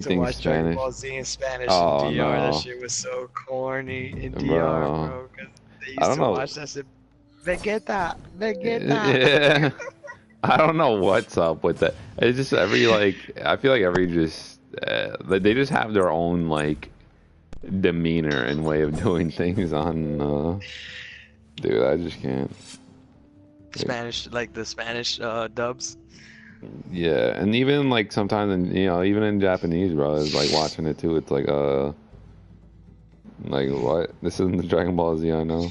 To Anything watch Dragon Spanish? Ball Z in Spanish in Oh DR. That no, shit was so corny in DR, bro. bro. Cause they I used don't to know. watch that shit. Vegeta, Vegeta. Yeah, I don't know what's up with that. It's just every like I feel like every just they just have their own like demeanor and way of doing things on. Dude, I just can't. Spanish, like the Spanish dubs. Yeah, and even like sometimes in even in Japanese, bro, it's like watching it too. It's like what? This isn't the Dragon Ball Z I know.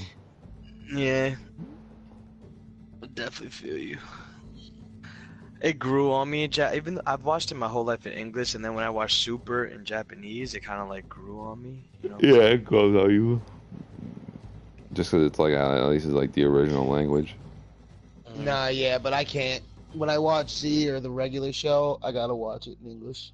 Yeah, I definitely feel you. It grew on me. Even though I've watched it my whole life in English, and then when I watched Super in Japanese, it kind of like grew on me. You know? Yeah, it goes on you. Just 'cause it's like at least it's like the original language. Mm. Nah, yeah, but I can't. When I watch Z or the regular show, I gotta watch it in English.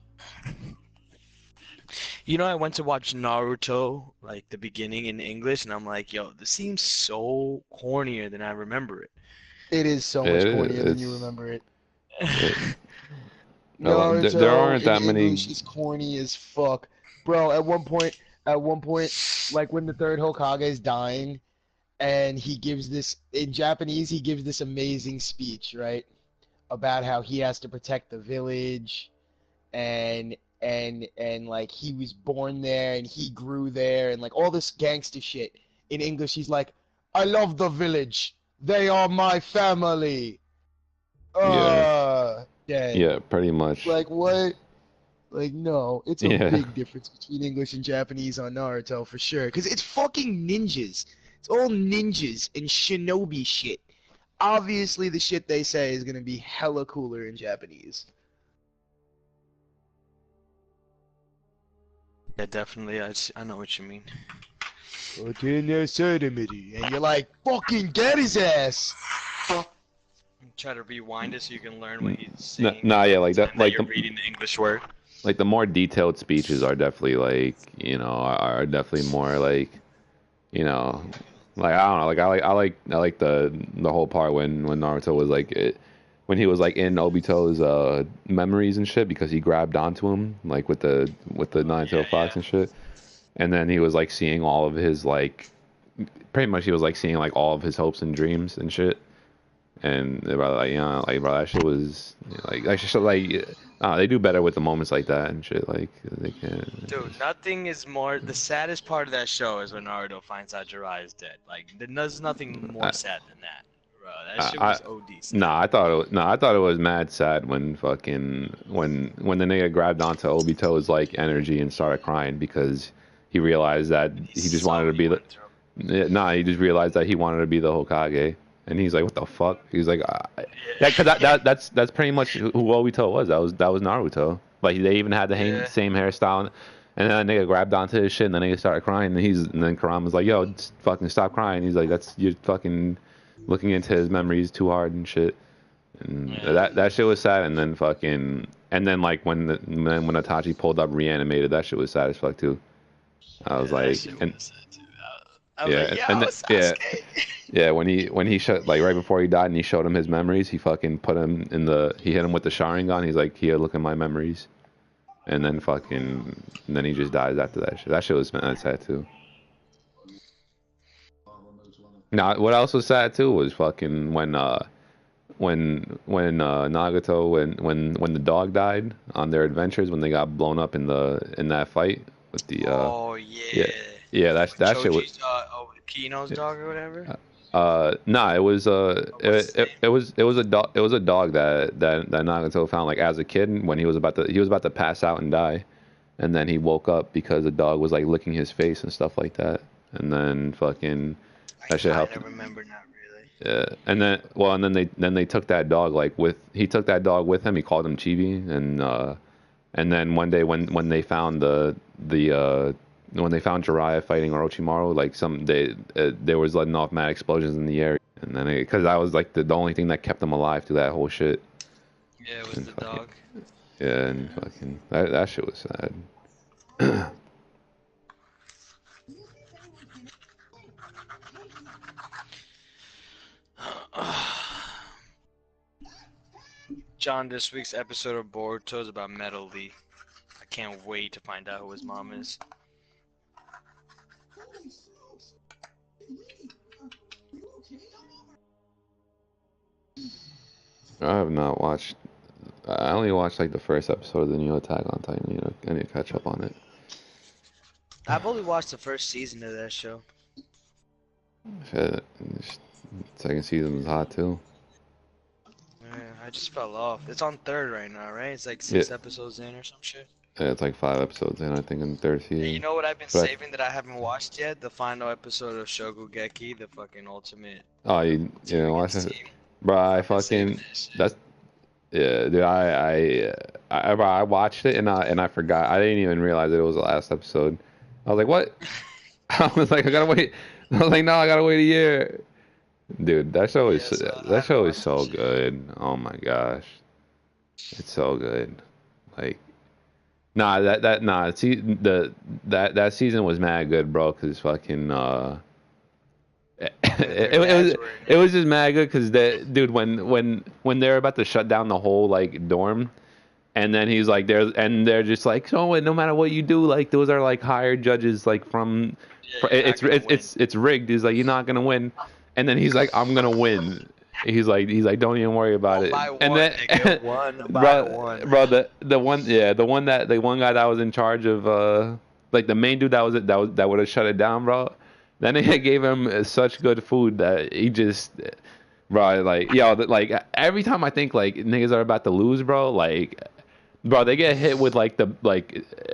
You know, I went to watch Naruto, like the beginning in English, and I'm like, yo, this seems so cornier than I remember It is so much It, cornier than you remember it. it there Naruto aren't in that English many. is corny as fuck, bro. At one point, like when the third Hokage is dying, and he gives this in Japanese, he gives this amazing speech, right, about how he has to protect the village, and like he was born there and he grew there and like all this gangster shit. In English, he's like, "I love the village. They are my family." Yeah, Dead. yeah, pretty much. Like what? Like no, it's a Yeah, big difference between English and Japanese on Naruto for sure. Cause it's fucking ninjas. It's all ninjas and shinobi shit. Obviously, the shit they say is gonna be hella cooler in Japanese. Yeah, definitely. I know what you mean. Fucking Yosemite, and you're like, fucking get his ass. Try to rewind it so you can learn what he's no, saying nah, and yeah, like that, pretend that you're reading the English word. like the more detailed speeches are definitely like are definitely more like you know like I don't know, like I like the whole part when Naruto was like when he was like in Obito's memories and shit because he grabbed onto him like with the Yeah, nine-tailed fox yeah. and shit, and then he was like seeing all of his like pretty much he was like seeing like all of his hopes and dreams and shit. And they're like, like bro, that shit was like that shit like they do better with the moments like that and shit. Like they can't. Dude, nothing is more. The saddest part of that show is when Naruto finds out Jiraiya is dead. Like, there's nothing more I, sad than that, bro. That shit I was OD sad. nah, I thought it was mad sad when fucking when the nigga grabbed onto Obito's like energy and started crying because he realized that When he he just saw wanted to what he be the went through. nah, he just realized that he wanted to be the Hokage. And he's like, "What the fuck?" He's like, "Yeah, because Yeah. that's pretty much who Obito was. That was Naruto. Like they even had the Yeah. same hairstyle, and then that nigga grabbed onto his shit, and then nigga started crying, and then Karam was like, "Yo, just fucking stop crying." He's like, "That's you're fucking looking into his memories too hard and shit." And Yeah. that shit was sad. And then like when Itachi pulled up reanimated, that shit was sad as fuck too. I was Yeah, that like, shit and was sad too. I was like, yeah, yo, and then, yeah. Sasuke. Yeah, when he shot like right before he died and he showed him his memories, he fucking put him in he hit him with the Sharingan. He's like, "Here, look at my memories," and then and then he just dies after that shit. That shit was sad too. Now, what else was sad too was fucking when Nagato when the dog died on their adventures when they got blown up in that fight with the Oh yeah yeah. yeah With that shit was. Choji's Kino's dog or whatever. Nah, it was Or what's his name? it was a dog that Nagato found like as a kid when he was about to pass out and die, and then he woke up because the dog was like licking his face and stuff like that, and then fucking I that shit kind helped. of remember, not really. Yeah, and then they took that dog like with he took that dog with him. He called him Chibi, and then one day when they found the when they found Jiraiya fighting Orochimaru, like there was letting off mad explosions in the air, and then because that was like the only thing that kept them alive through that whole shit. Yeah, it was And the fucking dog. yeah, and fucking that shit was sad. John, this week's episode of Boruto is about Metal Lee. I can't wait to find out who his mom is. I have not watched. I only watched like the first episode of the new Attack on Titan. I need to catch up on it. I've only watched the first season of that show. Shit, second season was hot too. Yeah, I just fell off. It's on third right now, right? It's like 6 episodes in or some shit. Yeah, it's like 5 episodes in, I think, in the third season. And you know what I've been But- saving that I haven't watched yet? The final episode of Shogugeki, the fucking ultimate. Oh, you know, watch it, bro. I fucking that's yeah, dude. I watched it and I forgot. I didn't even realize it was the last episode. I was like, what? I was like, I gotta wait. I was like, no, I gotta wait a year. Dude, that show is that show is so good. Oh my gosh, it's so good. Like, see that season was mad good, bro. Cause fucking it was just mad good. Cause dude, when they're about to shut down the whole like dorm, and then he's like they're just like, so no matter what you do, like those are like hired judges like from. It's rigged. He's like, you're not gonna win, and then he's like, I'm gonna win. He's like, don't even worry about it. And then, bro, the one guy that was in charge of like the main dude that would have shut it down, bro. Then they gave him such good food that he just, bro, like like every time I think like niggas are about to lose, bro, like. Bro, they get hit with like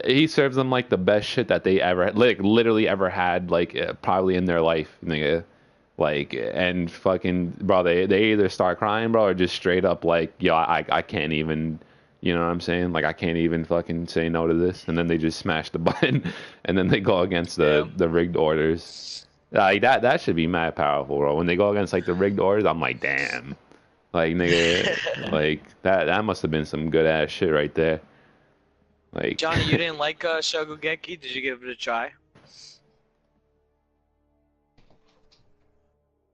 he serves them like the best shit that they ever like literally ever had like probably in their life, nigga. Like and fucking bro, they either start crying, bro, or just straight up like, yo, I can't even, you know what I'm saying? Like I can't even fucking say no to this, and then they just smash the button, and then they go against the rigged orders. Like that should be mad powerful, bro. When they go against like the rigged orders, I'm like, damn. Like nigga, like that must have been some good ass shit right there. Like Johnny, you didn't like Shogugeki? Did you give it a try?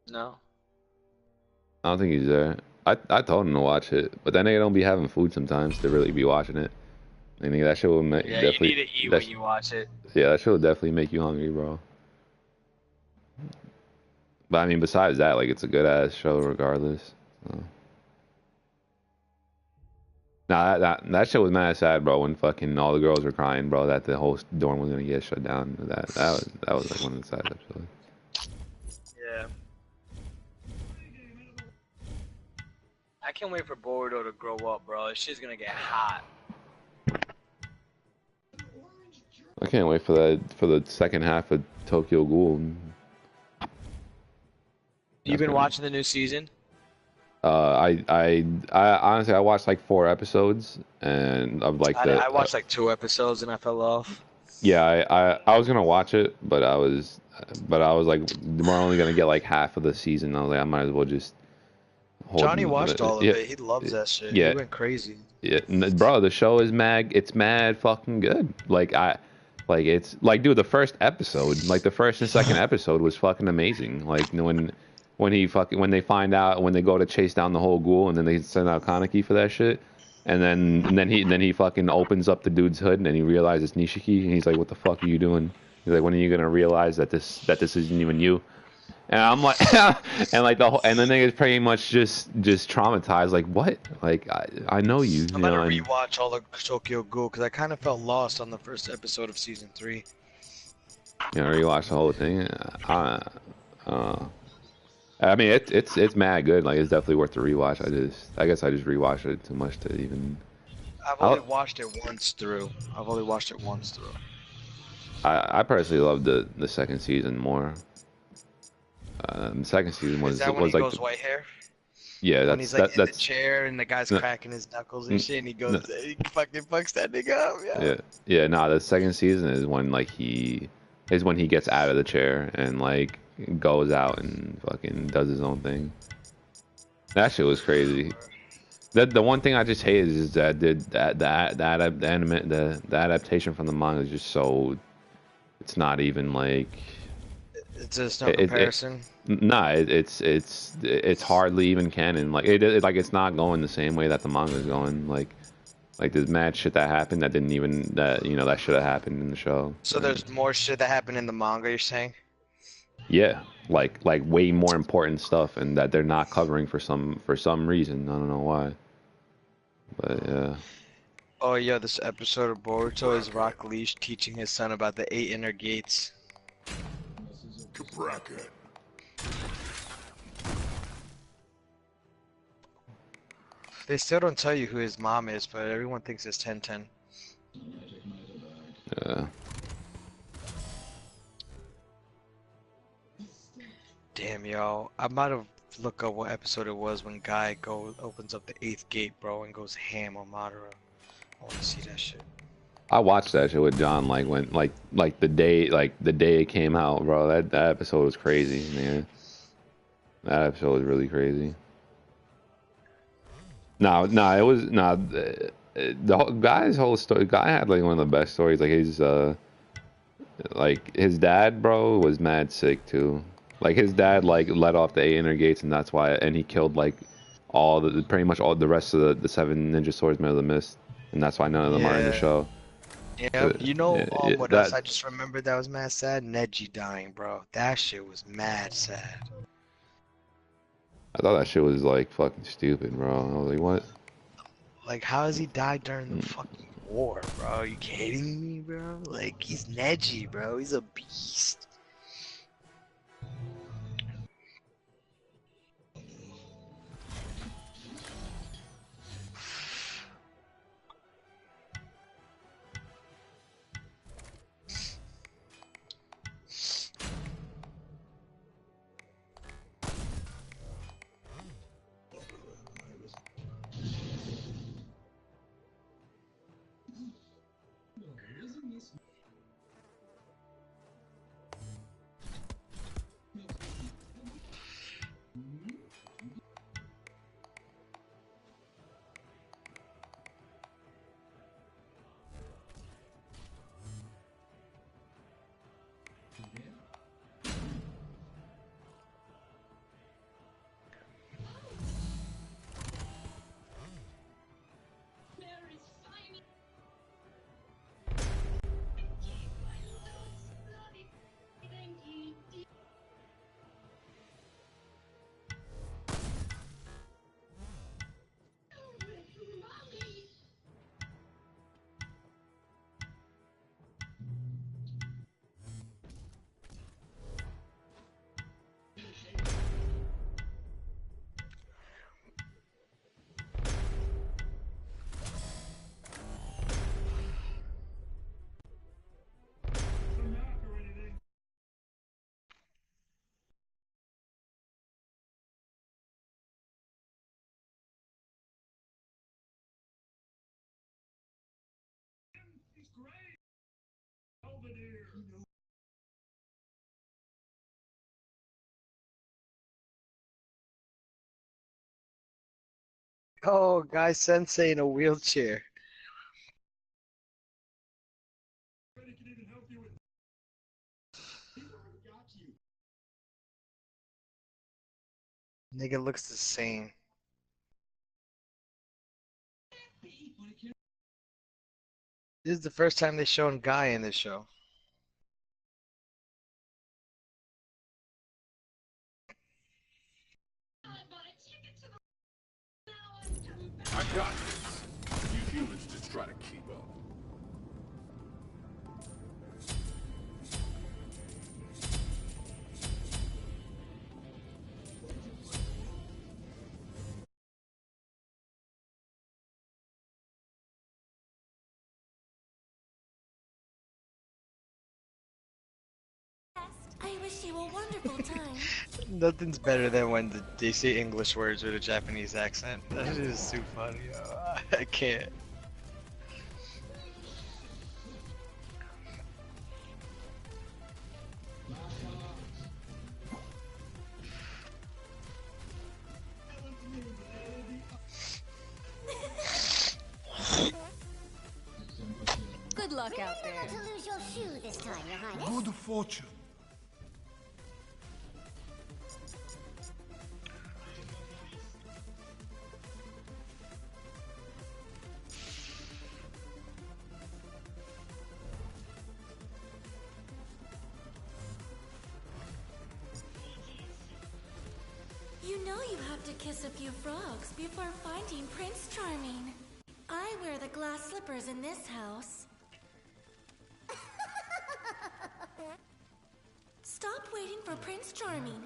No. I don't think he's there. I told him to watch it, but that nigga don't be having food sometimes to really be watching it. I think that shit will make definitely. You need to eat when you watch it. Yeah, that shit will definitely make you hungry, bro. But I mean, besides that, like it's a good ass show regardless. Nah, that shit was mad sad, bro. When fucking all the girls were crying, bro, that the whole dorm was gonna get shut down. That was like one of the sad episodes. Yeah. I can't wait for Boruto to grow up, bro. This shit's gonna get hot. I can't wait for the second half of Tokyo Ghoul. You been watching the new season? I honestly I watched like 4 episodes and of like I watched like 2 episodes and I fell off. Yeah, I was gonna watch it, but I was like, we're only gonna get like half of the season. I was like, I might as well just. Johnny watched all of it. He loves that shit. Yeah, he went crazy. Yeah, bro, the show is mad. It's mad fucking good. It's like, dude, the first episode, like the first and second episode was fucking amazing. Like when they find out, when they go to chase down the whole ghoul, and then they send out Kaneki for that shit, and then he fucking opens up the dude's hood, and then he realizes it's Nishiki, and he's like, what the fuck are you doing? He's like, when are you gonna realize that this isn't even you? And I'm like, and then they pretty much just traumatized. Like, what? Like, I know you. I'm gonna rewatch all of Tokyo Ghoul because I kind of felt lost on the first episode of season 3. You know, rewatch the whole thing. I mean, it's mad good. Like, it's definitely worth the rewatch. I guess I just rewatched it too much to even. I've only watched it once through. I personally love the second season more. The second season was when he like goes white hair. Yeah, when he's like in the chair and the guy's cracking his knuckles and shit, and he goes, he fucking fucks that nigga up. Yeah. Nah, the second season is when like he gets out of the chair and like goes out and fucking does his own thing. That shit was crazy. The one thing I just hate is that the adaptation from the manga is just so. It's not even like. It's just no comparison. It's hardly even canon. Like it's not going the same way that the manga is going. Like Like there's mad shit that happened that didn't even that you know that should have happened in the show. So there's more shit that happened in the manga, you're saying? Yeah, like way more important stuff, and that they're not covering for some reason. I don't know why, but yeah. Oh yeah, this episode of Boruto is Rock Lee teaching his son about the 8 inner gates. Cabraca. They still don't tell you who his mom is, but everyone thinks it's Tenten. Yeah. Damn, yo. I might have looked up what episode it was when Guy opens up the 8th gate, bro, and goes ham on Madara. I want to see that shit. I watched that shit with John like when the day it came out, bro. That episode was crazy, man. That episode was really crazy. No, it was the whole, guy's whole story. Guy had like one of the best stories. Like his dad, bro, was mad sick too. Like his dad like let off the 8 inner gates, and that's why. And he killed like pretty much all the rest of the 7 ninja swordsmen of the mist, and that's why none of them are in the Yeah. show. Yeah, you know Yeah, what else I just remembered that was mad sad? Neji dying, bro. That shit was mad sad. I thought that shit was like fucking stupid, bro. I was like, what? Like, how has he died during the fucking war, bro? Are you kidding me, bro? Like, he's Neji, bro. He's a beast. Oh, Guy Sensei in a wheelchair. Nigga looks the same. This is the first time they shown Guy in this show. I got this. You humans just try to keep up. I wish you a wonderful time. Nothing's better than when they say English words with a Japanese accent. That is too funny, yo. I can't. Good luck out there. To lose your shoe this time, Your Highness. Good fortune. know you have to kiss a few frogs before finding Prince Charming. I wear the glass slippers in this house. Stop waiting for Prince Charming.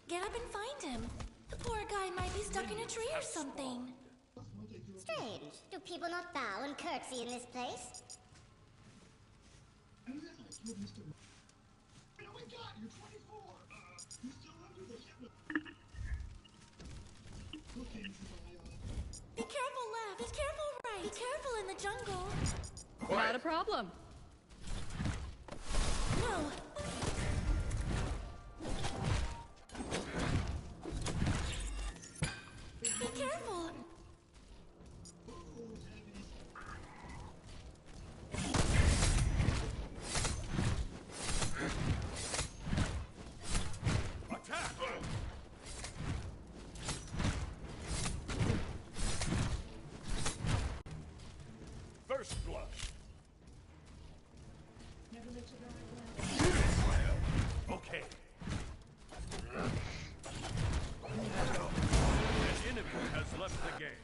Get up and find him. The poor guy might be stuck in a tree or something. Strange. Do people not bow and curtsy in this place? Be careful left, be careful right, be careful in the jungle. Not a problem. No. Be careful. Attack! First blood. Okay. An enemy has left the game.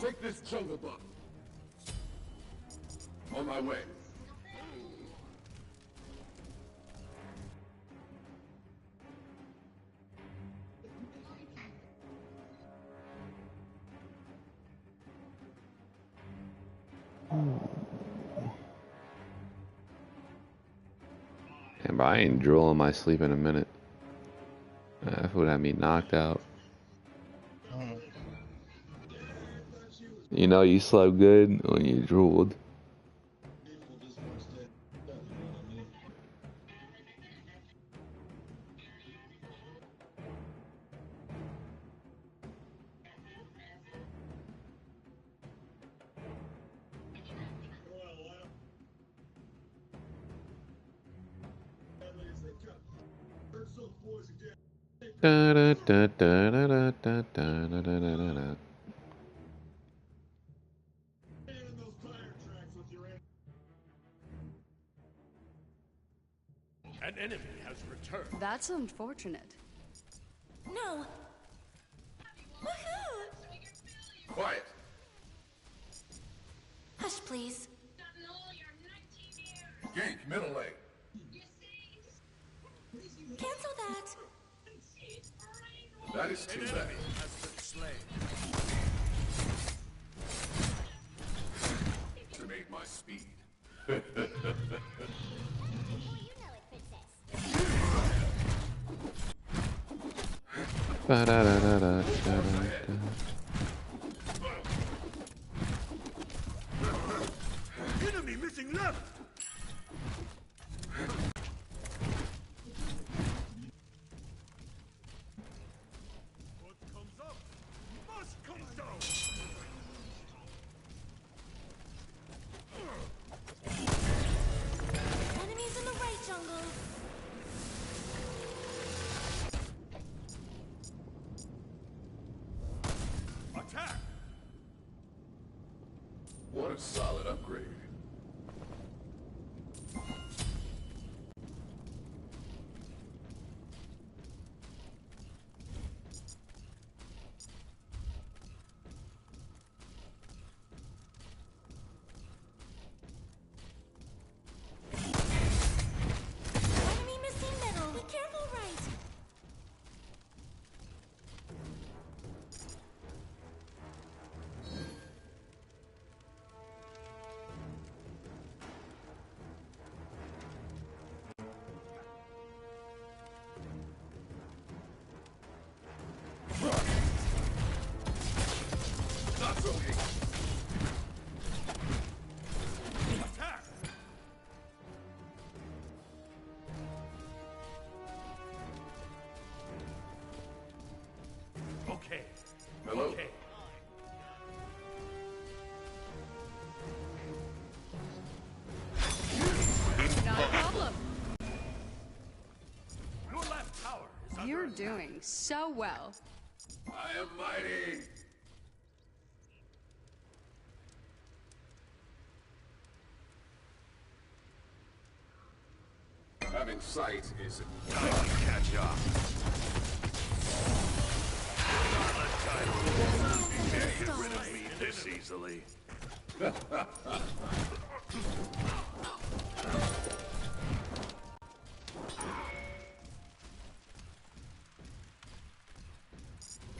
Take this jungle buff. On my way. Damn, but I ain't drooling my sleep in a minute. That would have me knocked out. You know you slept good when you drooled. Da, da, da, da, da, da, da, da, da, da, da. An enemy has returned. That's unfortunate. No. Woohoo! Quiet. Hush, please. Gank middle lane. Cancel that. That is too bad. Has been slain. To make my speed. Oh, you know it, Princess. Ba, da, da, da, da, da, da. Enemy missing left. What comes up must come down. Enemies in the right jungle. Attack. What a solid upgrade. Enemy missing middle. Be careful right. Attack! Okay. Hello? Okay. Not a problem. Your left tower is under You're attack. doing so well. I am mighty. Having sight is Time to catch up. You can't get rid of me this easily.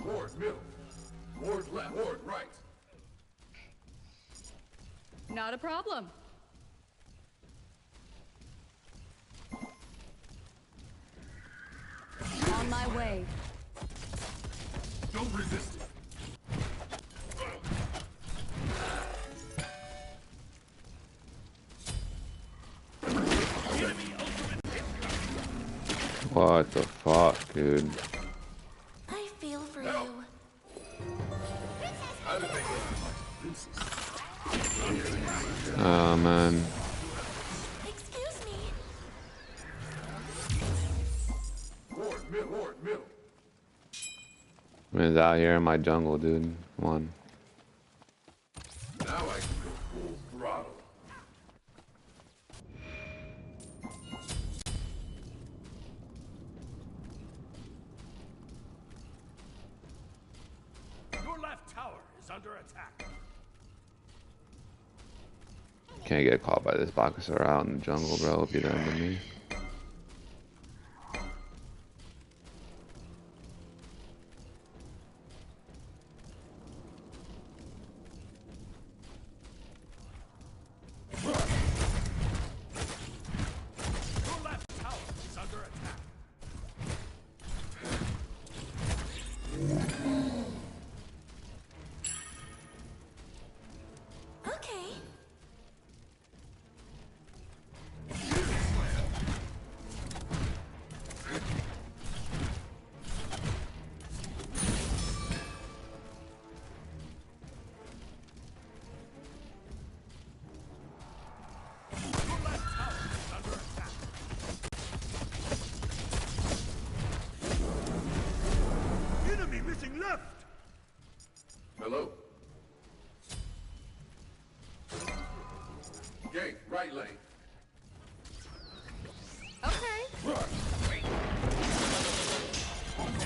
ward middle, ward left, ward right. Not a problem. On my way. Don't resist it. What the fuck, dude? I feel for you. How did they get Oh man. Excuse me. ward middle, ward middle? Man's out here in my jungle, dude. Come on. Now I can go full throttle. Your left tower is under attack. Can't get caught by this Bakasura out in the jungle, bro. It'll be the end of me. Your left tower is under attack. Okay. Your left tower is under attack. Enemy missing left. Hello? Gate, right lane. Okay.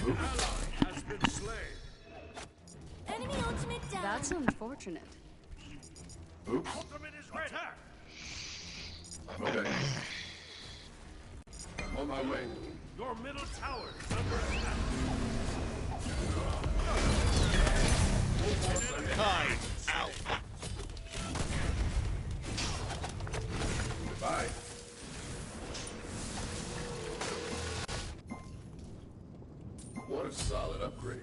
Ally has been slain. Enemy ultimate down. That's unfortunate. Oops. Ultimate is ready. Attack. Okay. On my way. Your middle tower is under attack. Time out. Goodbye. What a solid upgrade.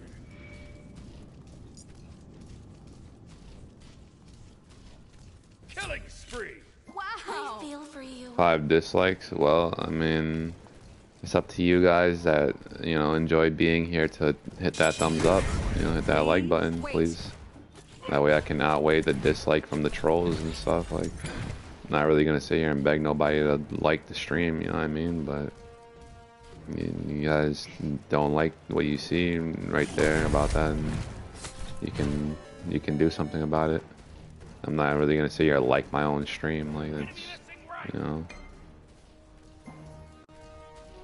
Killing spree. I feel for you. 5 dislikes. Well, I mean, it's up to you guys that, you know, enjoy being here to hit that thumbs up. You know, hit that like button, please. That way I can outweigh the dislike from the trolls and stuff. Like, I'm not really gonna sit here and beg nobody to like the stream, you know what I mean? But you guys don't like what you see right there about that, and you can do something about it. I'm not really gonna sit here and like my own stream. Like, that's, you know.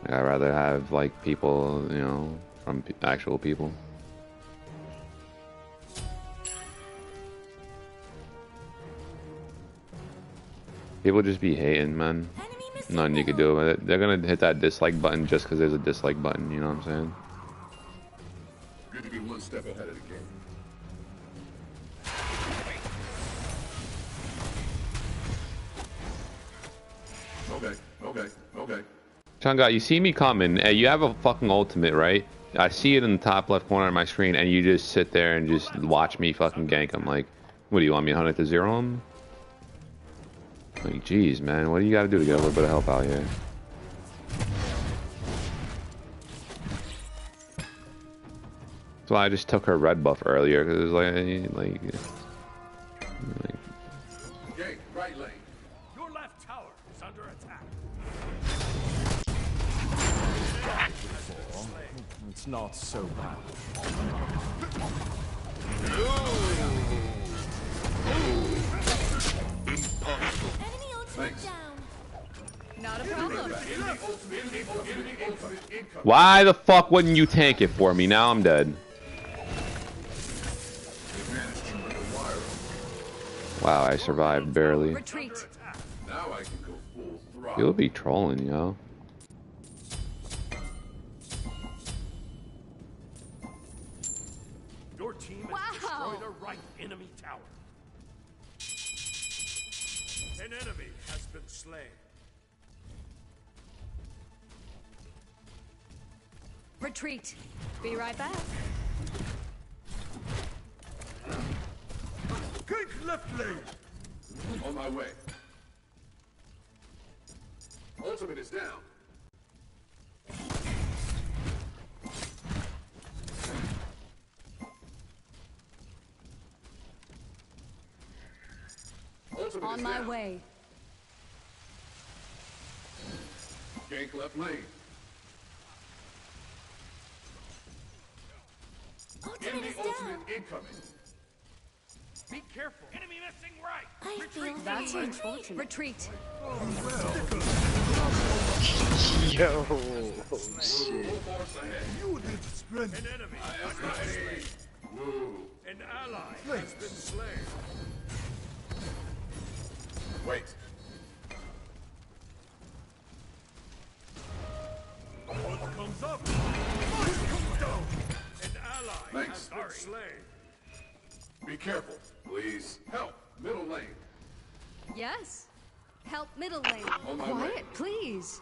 Like, I'd rather have like people, you know, from actual people. People just be hating, man. Enemy missing Nothing you can do about it. They're gonna hit that dislike button just because there's a dislike button, you know what I'm saying? Good to be one step ahead of the game. Okay. Chang'e, you see me coming. Hey, you have a fucking ultimate, right? I see it in the top left corner of my screen, and you just sit there and just watch me fucking gank him. Like, what do you want me to hunt it to zero him? Like, jeez, man, what do you got to do to get a little bit of help out here? That's why I just took her red buff earlier, because it was like. Gank, right lane. Your left tower is under attack. It's not so bad. Enemy ultimate down. Not a problem. Why the fuck wouldn't you tank it for me? Now I'm dead. Wow, I survived barely. Retreat. Now I can go full throttle. You'll be trolling, yo. Your team has Wow. destroyed a right enemy tower. An enemy has been slain. Retreat. Be right back. Gank left lane. On my way. Ultimate is down. Ultimate On is my down. way. Gank left lane. Ultimate Enemy is down. ultimate incoming. Be careful. Enemy missing right. I feel That's very unfortunate. Retreat. Yo, shit. Full force ahead. An enemy has been slain. An ally has been slain. Wait. What comes up? What comes down? An ally has been slain. Be careful, please. Help, middle lane. Yes. Help middle lane. On my way. Quiet, please.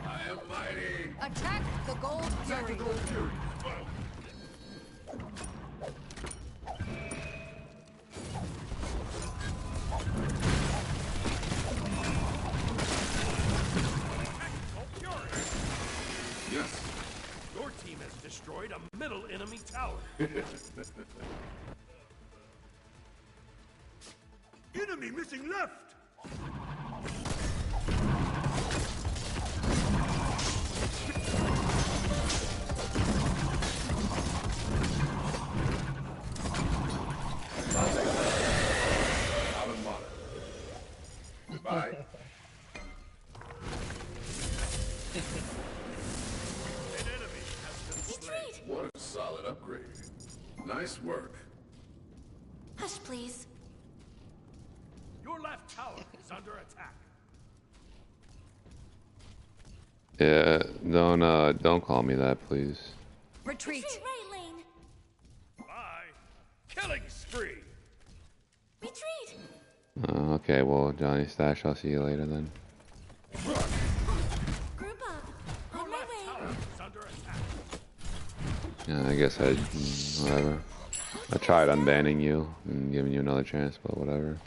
I am mighty. Attack the gold fury. Yes. Your team has destroyed a middle enemy tower. Enemy missing left. Out of water. Goodbye. An enemy has been slain. Retreat. What a solid upgrade. Nice work. Hush, please. Your left tower is under attack. Yeah, don't call me that, please. Retreat. Retreat right lane. Bye. Killing spree. Retreat. Okay, well, Johnny Stash, I'll see you later then. Group up. On my way. Tower is under attack. Yeah, I guess whatever. I tried unbanning you and giving you another chance, but whatever.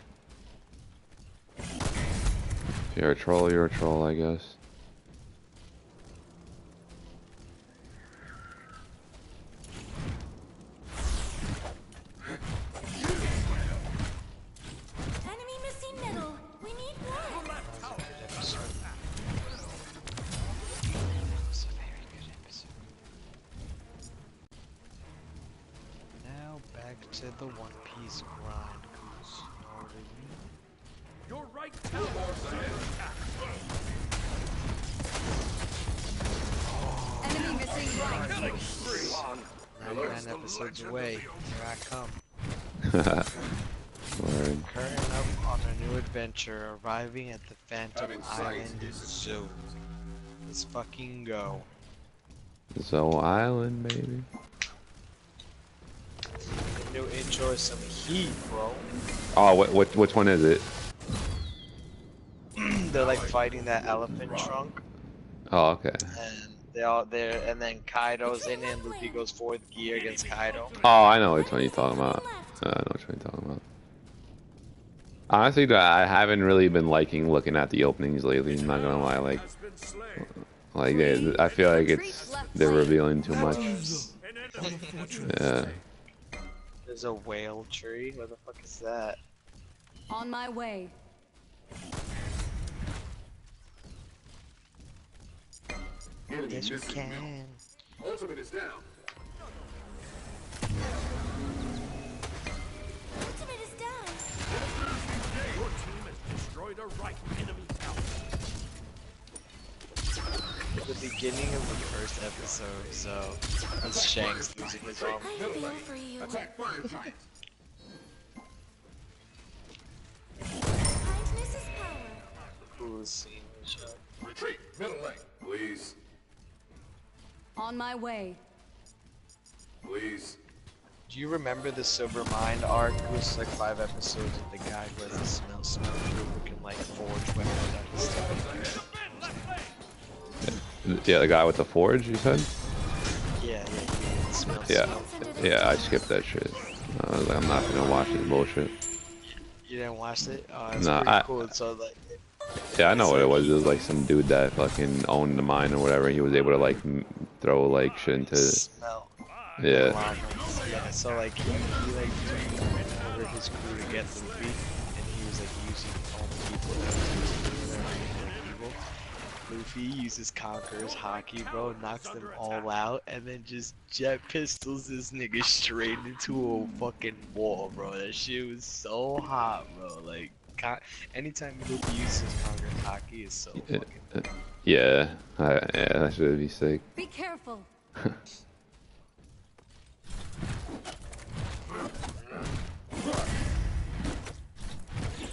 If you're a troll, you're a troll, I guess. Enemy missing middle. We need more. It's a very good episode. Now back to the One Piece grind, cause you know what I mean? Your right tower is under attack. Enemy missing right. Killing spree. 99 episodes away. Here I come. Word. Current up on a new adventure, arriving at the Phantom Having sight Island is Zoo. Let's fucking go. Zoe Island, baby. new intro is some heat, bro. Oh, which one is it? They're like fighting that elephant trunk, Oh, okay. and they're all there, and then Kaido's in it, and Luffy goes fourth gear against Kaido. Oh, I know which one you're talking about. I know which one you're talking about. Honestly, I haven't really been liking looking at the openings lately. I'm not gonna lie, like I feel like they're revealing too much. Yeah. There's a whale tree. What the fuck is that? On my way. Yes, you can. Ultimate is down. Ultimate is done. Your team has destroyed a right enemy tower. The beginning of the first episode, so it's Shanks losing his arm. I feel for you. Attack fire giant. Kindness is power. Who's seen the show? Retreat. Middle lane. Please. On my way. Please. Do you remember the Silver Mind arc? It was like 5 episodes of the guy who has a smell who can like forge weapons out of stuff. Yeah, the guy with the forge, you said? Yeah, he can smell Yeah. smell. Yeah, I skipped that shit. I was like, I'm not gonna watch this bullshit. You didn't watch it? Oh, it's Nah, pretty cool. So like, Yeah, I know what it was. It was like some dude that fucking owned the mine or whatever. He was able to like throw like shit into. smell. Yeah. Yeah, so like he like ordered his crew to get Luffy, and he was like using all the people that was using like evil. Luffy uses Conqueror's hockey, bro, knocks them all out, and then just jet pistols this nigga straight into a fucking wall, bro. That shit was so hot, bro. Like, anytime Luffy uses Conqueror's hockey, is so fucking. Yeah, yeah, that should be sick. Be careful.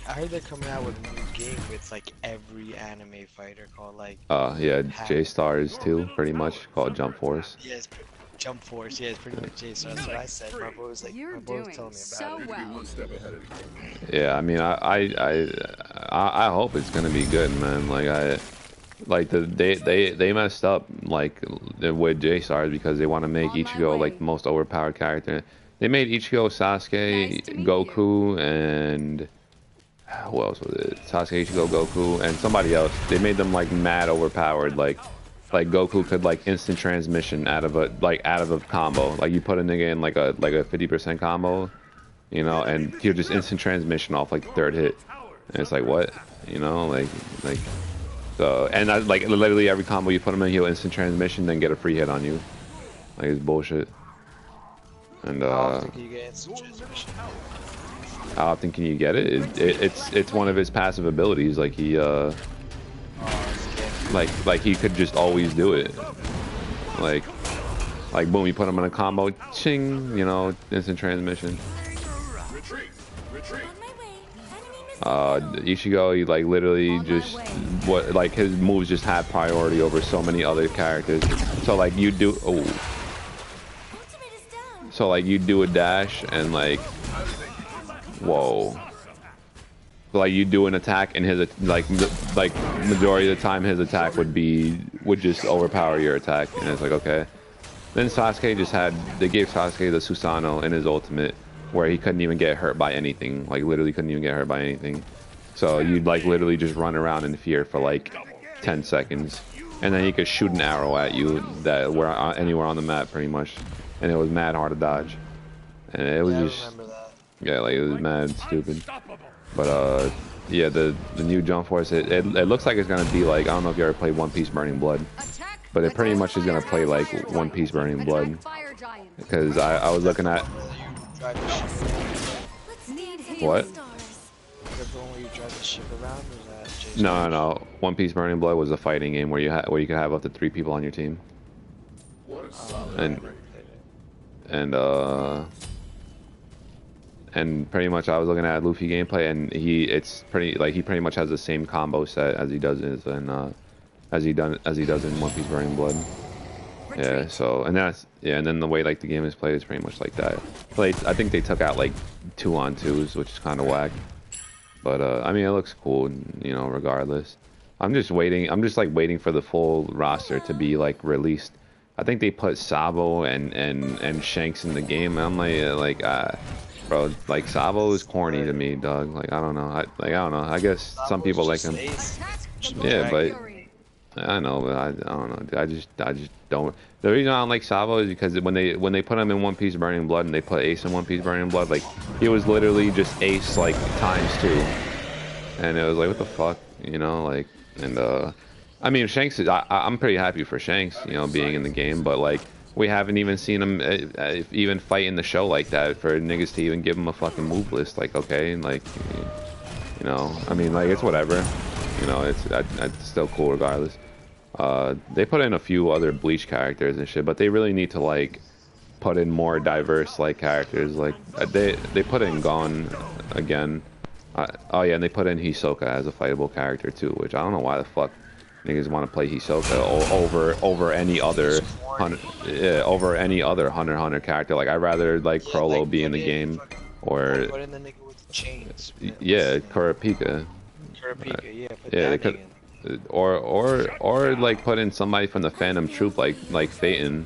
I heard they're coming out with a new game with like every anime fighter called like. Yeah, J-Stars too, pretty much called Jump Force. Yeah, it's Jump Force. Yeah, it's pretty much J-Stars. That's what I said. My boy was like, You're my boy was doing telling me so about it. well. One step ahead of the game. Yeah, I mean, I hope it's gonna be good, man. Like they messed up like with J-Stars because they want to make On my Ichigo like way. the most overpowered character. They made Ichigo, Sasuke, Nice to meet Goku, and who else was it? Sasuke, Ichigo, Goku, and somebody else. They made them like mad overpowered. Like Goku could like instant transmission out of a combo. Like you put a nigga in like a 50% combo, you know, and he'll just instant transmission off like the third hit. And it's like what, you know, like. So and like literally every combo you put him in, he'll instant transmission, then get a free hit on you. Like it's bullshit. And I don't think you get instant transmission. how often can you get it? It's one of his passive abilities. Like he like he could just always do it. Like boom, you put him in a combo, ching, you know, instant transmission. Retreat. Retreat. On my way. Enemy missile. Ichigo, he like literally On my just way. like his moves just have priority over so many other characters. So like you do Ultimate is down. so like you do a dash and like whoa. Like you do an attack and his like majority of the time his attack would just overpower your attack, and it's like okay. Then Sasuke they gave Sasuke the Susanoo in his ultimate where he couldn't even get hurt by anything, like literally couldn't even get hurt by anything. So you'd like literally just run around in fear for like 10 seconds, and then he could shoot an arrow at you that were anywhere on the map pretty much, and it was mad hard to dodge, and it was Yeah, I just remember that. yeah, like it was mad stupid. But yeah, the new Jump Force, it looks like it's gonna be like, I don't know if you ever played One Piece Burning Blood, Attack. but it pretty Attack much is gonna fire play like giant. One Piece Burning Attack Blood, fire giant. because I was looking at You drive the ship. Let's Need dance healing. What? under the stars. Is that the one where you drive the ship around, or is that J-Stars? no, One Piece Burning Blood was a fighting game where you could have up to 3 people on your team, What a solid and upgrade. and pretty much I was looking at Luffy gameplay, and he pretty much has the same combo set as he does in One Piece Burning Blood. Yeah, so and that's and then the way like the game is played is pretty much like that. I think they took out like 2-on-2s, which is kind of whack. But I mean, it looks cool, you know, regardless. I'm just like waiting for the full roster to be like released. I think they put Sabo and Shanks in the game. I'm like, bro, like Sabo is corny to me, dog. Like I don't know, I don't know. I guess some people like him. Yeah, but I know, but I don't know. I just don't. The reason I don't like Sabo is because when they put him in One Piece Burning Blood and they put Ace in One Piece Burning Blood, like he was literally just Ace like ×2, and it was like what the fuck, you know, like. And I mean, Shanks is, I'm pretty happy for Shanks, you know, being in the game, but like we haven't even seen him even fight in the show like that for niggas to even give him a fucking move list. Like, okay, like, you know, I mean, like it's whatever, you know, it's still cool regardless. They put in a few other Bleach characters and shit, but they really need to like put in more diverse like characters. Like they put in Gon again. Oh yeah, and they put in Hisoka as a fightable character too, which I don't know why the fuck niggas want to play Hisoka over any other Hunter Hunter x Hunter character. Like I'd rather like Chrollo like, be in the game, or put in the nigga with the chains. Yeah, Kurapika. Yeah. Yeah, they could, or like put in somebody from the Phantom Troop like Phaeton,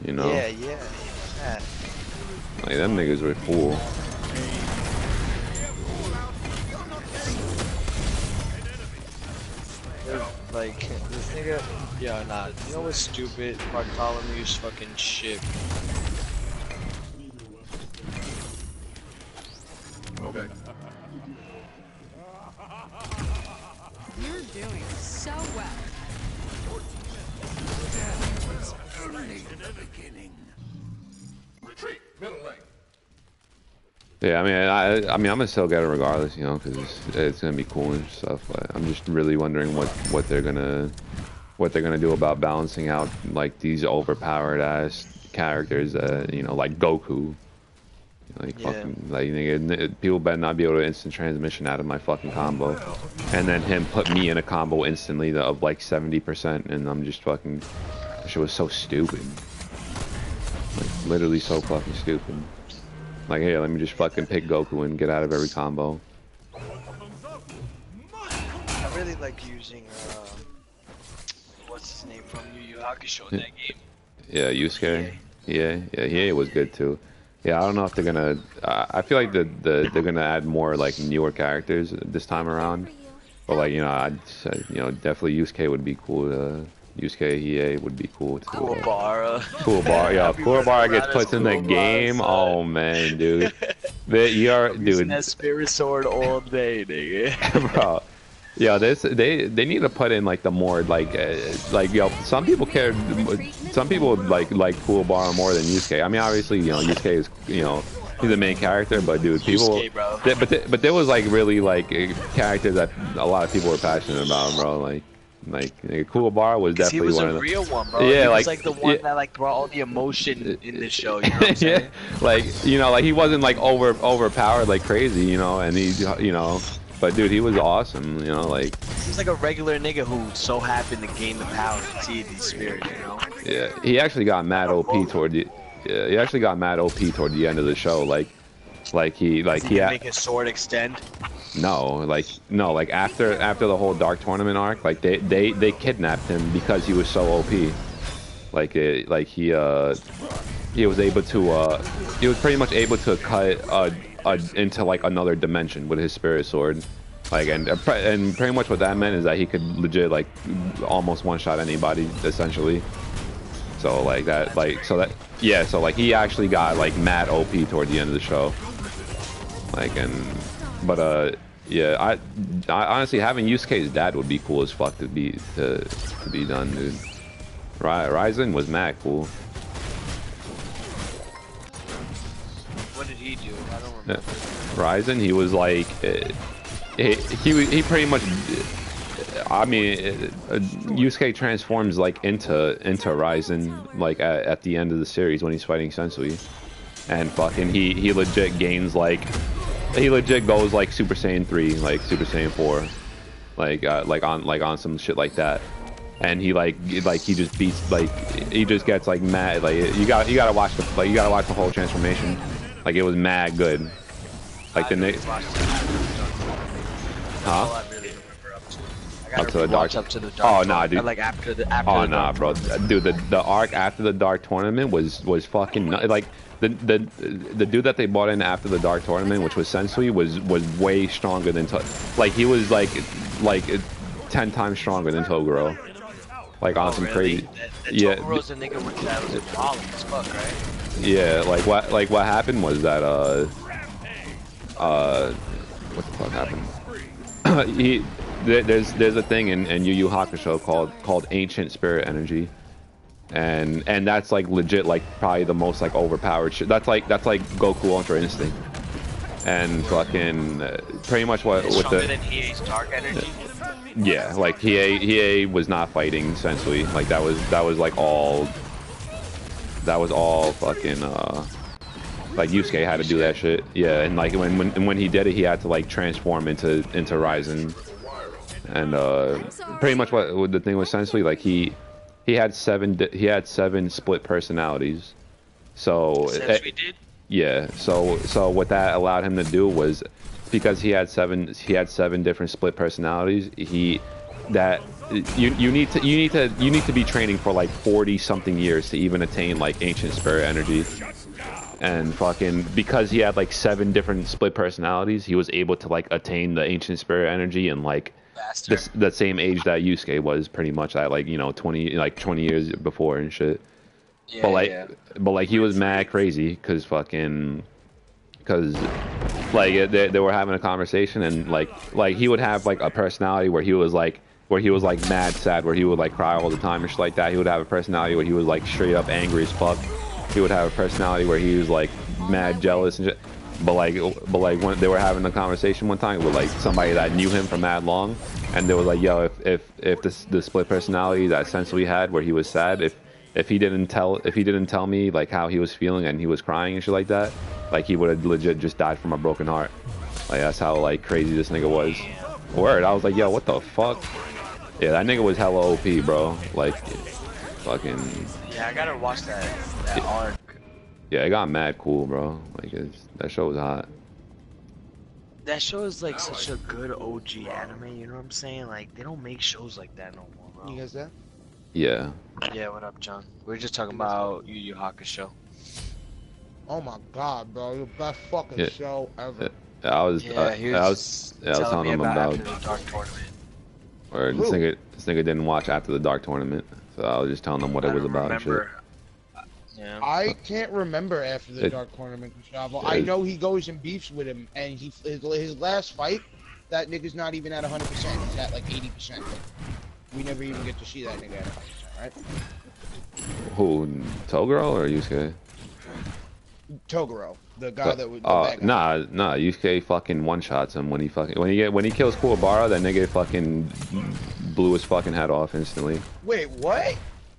you know. Yeah. Like them niggas were cool. Like, this nigga, yeah, nah, you know what's stupid? Bartholomew's fucking ship. Okay. You're doing so well. Retreat, middle lane. Yeah, I mean, I'm gonna still get it regardless, you know, because it's gonna be cool and stuff. But I'm just really wondering what they're gonna do about balancing out like these overpowered ass characters, you know, like Goku. Like fucking, like nigga, people better not be able to instant transmission out of my fucking combo, and then him put me in a combo instantly of like 70%, and I'm just fucking. That shit was so stupid. Like literally so fucking stupid. Like, here, let me just fucking pick Goku and get out of every combo. I really like using, what's his name from Yu Yu Hakusho in that game. Yeah, Yusuke. Yeah, he was good too. Yeah, I don't know if they're gonna. I feel like they're gonna add more like newer characters this time around. But like, you know, I'd say, you know, definitely Yusuke would be cool. Yusuke Hiei would be cool too. Kuwabara. Yeah, Kuwabara gets put in the game. Oh man, dude. Dude. That spirit sword all day, nigga. Bro. Yeah, they need to put in like the more like yo, some people like Kuwabara more than Yusuke. I mean, obviously, you know, Yusuke is, you know, he's the main character, but dude, people Yusuke, but there was like really like a character that a lot of people were passionate about, bro. Like Kuwabara was definitely one of them. He was a real one, bro. Yeah, he was like the one that like brought all the emotion in this show. You know what I'm saying? Yeah, like, you know, like he wasn't like overpowered like crazy, you know, and he, you know, but dude, he was awesome, you know, like. He was like a regular nigga who so happened to gain the power to see the spirit, you know. Yeah, he actually got mad OP toward the. Yeah, he actually got mad OP toward the end of the show, like he make his sword extend. No, like after the whole Dark Tournament arc, like they kidnapped him because he was so OP. Like he was able to he was pretty much able to cut into like another dimension with his spirit sword. Like and pretty much what that meant is that he could legit like almost one-shot anybody essentially. So like that, like so that, yeah, so like he actually got like mad OP toward the end of the show. Like, but yeah, I honestly, having Yusuke's dad would be cool as fuck to be done, dude. Ryzen was mad cool. What did he do? I don't remember. Ryzen, he was like, he pretty much. I mean, Yusuke transforms like into Ryzen like at the end of the series when he's fighting Sensui, and fucking he legit gains like. He legit goes like Super Saiyan 3, like Super Saiyan 4, like on some shit like that, and he he just beats he just gets like mad. Like you gotta watch the whole transformation. Like it was mad good. Like the next. Huh? Up to the dark. Up to the dark. Oh nah, dude. Like after the bro. Dude, the arc after the dark tournament was fucking like the dude that they brought in after the dark tournament, which was Sensui, was way stronger than like he was like 10 times stronger than Toguro. Like on some crazy. Yeah. Toguro's the nigga that was balling as fuck, right? Yeah, like what happened was that what the fuck happened? There's a thing in Yu Yu Hakusho called Ancient Spirit Energy, and that's like legit like probably the most like overpowered shit. That's like Goku Ultra Instinct, and fucking pretty much what with stronger the than Hiei's dark energy. Yeah, like Hiei was not fighting Sensui. Like that was like all fucking like Yusuke had to do that shit. Yeah, and like when he did it, he had to like transform into Ryzen. And pretty much what the thing with Sensui, like he had seven split personalities. So Sensui did? Yeah. So what that allowed him to do was, because he had seven different split personalities. You need to be training for like 40 something years to even attain like Ancient Spirit Energy. And fucking because he had like 7 different split personalities, he was able to like attain the Ancient Spirit Energy in like the same age that Yusuke was, pretty much at like 20 years before and shit. Yeah, but like he was mad crazy because like they were having a conversation, and like he would have like a personality where he was like mad sad, where he would like cry all the time and shit like that. He would have a personality where he was like straight up angry as fuck. He would have a personality where he was like mad jealous and shit. But like when they were having a conversation one time with like somebody that knew him for mad long, and they were like, yo, if the split personality that Sensui had where he was sad, if he didn't tell me like how he was feeling and he was crying and shit like that, like he would have legit just died from a broken heart. Like that's how like crazy this nigga was. Word, I was like, yo, what the fuck? Yeah, that nigga was hella OP, bro. Like fucking. Yeah, I gotta watch that arc. Yeah, it got mad cool, bro. Like that show was hot. That show is like such a good OG anime, you know what I'm saying? Like they don't make shows like that no more, bro. You guys there? Yeah. Yeah, what up, John? We were just talking about Yu Yu Hakusho. Oh my god, bro, the best fucking show ever. I was telling him about after the Dark Tournament. Or this nigga didn't watch After the Dark Tournament, so I was just telling him what it was about and shit. Yeah. I can't remember after the Dark Tournament, Gustavo. I know he goes and beefs with him, and his last fight, that nigga's not even at 100%. He's at like 80%. We never even get to see that nigga at 100%, right? Who, Toguro or Yusuke? Toguro, the guy that was. Nah, Yusuke fucking one-shots him when he kills Kuwabara. That nigga fucking blew his fucking head off instantly. Wait, what?